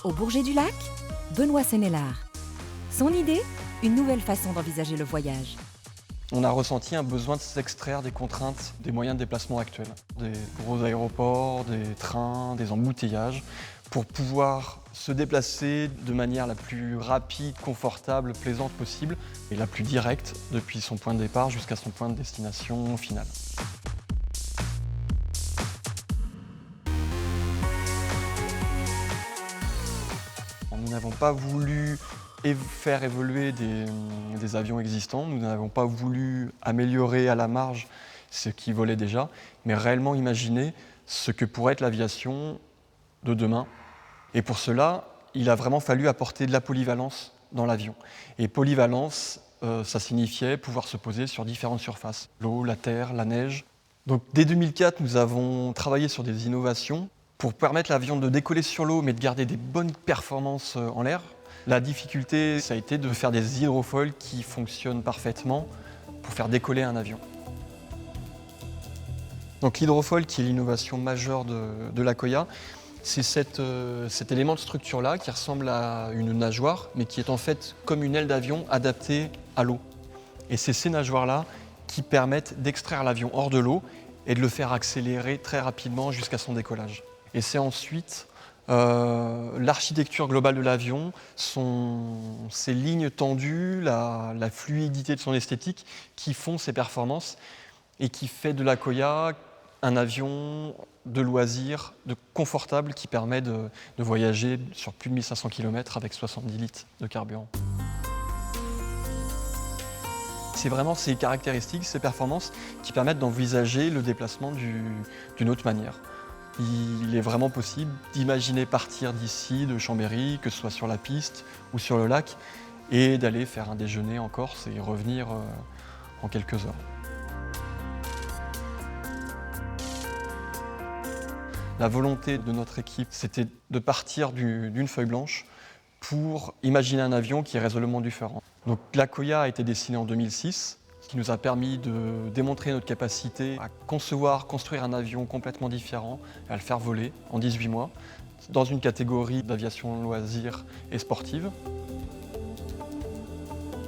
Au Bourget-du-Lac, Benoît Sénélard. Son idée, une nouvelle façon d'envisager le voyage. On a ressenti un besoin de s'extraire des contraintes des moyens de déplacement actuels, des gros aéroports, des trains, des embouteillages, pour pouvoir se déplacer de manière la plus rapide, confortable, plaisante possible et la plus directe depuis son point de départ jusqu'à son point de destination final. Nous n'avons pas voulu faire évoluer des avions existants, nous n'avons pas voulu améliorer à la marge ce qui volait déjà, mais réellement imaginer ce que pourrait être l'aviation de demain. Et pour cela, il a vraiment fallu apporter de la polyvalence dans l'avion. Et polyvalence, ça signifiait pouvoir se poser sur différentes surfaces, l'eau, la terre, la neige. Donc dès 2004, nous avons travaillé sur des innovations pour permettre à l'avion de décoller sur l'eau, mais de garder des bonnes performances en l'air. La difficulté, ça a été de faire des hydrofoils qui fonctionnent parfaitement pour faire décoller un avion. Donc l'hydrofoil, qui est l'innovation majeure de l'Akoya, c'est cet élément de structure-là qui ressemble à une nageoire, mais qui est en fait comme une aile d'avion adaptée à l'eau. Et c'est ces nageoires-là qui permettent d'extraire l'avion hors de l'eau et de le faire accélérer très rapidement jusqu'à son décollage. Et c'est ensuite l'architecture globale de l'avion, ses lignes tendues, la fluidité de son esthétique qui font ses performances et qui fait de l'Akoya un avion de loisirs, de confortable qui permet de voyager sur plus de 1500 km avec 70 litres de carburant. C'est vraiment ces caractéristiques, ces performances qui permettent d'envisager le déplacement d'une autre manière. Il est vraiment possible d'imaginer partir d'ici, de Chambéry, que ce soit sur la piste ou sur le lac, et d'aller faire un déjeuner en Corse et revenir en quelques heures. La volonté de notre équipe, c'était de partir d'une feuille blanche pour imaginer un avion qui est résolument différent. Donc l'Akoya a été dessiné en 2006, ce qui nous a permis de démontrer notre capacité à construire un avion complètement différent et à le faire voler en 18 mois, dans une catégorie d'aviation loisirs et sportive.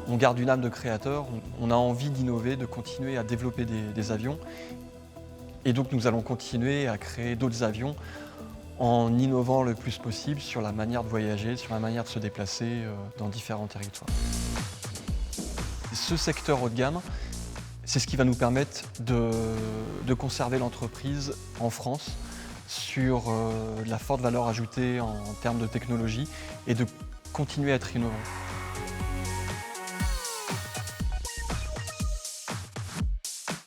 On garde une âme de créateur, on a envie d'innover, de continuer à développer des avions. Et donc nous allons continuer à créer d'autres avions en innovant le plus possible sur la manière de voyager, sur la manière de se déplacer dans différents territoires. Ce secteur haut de gamme, c'est ce qui va nous permettre de conserver l'entreprise en France sur la forte valeur ajoutée en termes de technologie et de continuer à être innovant.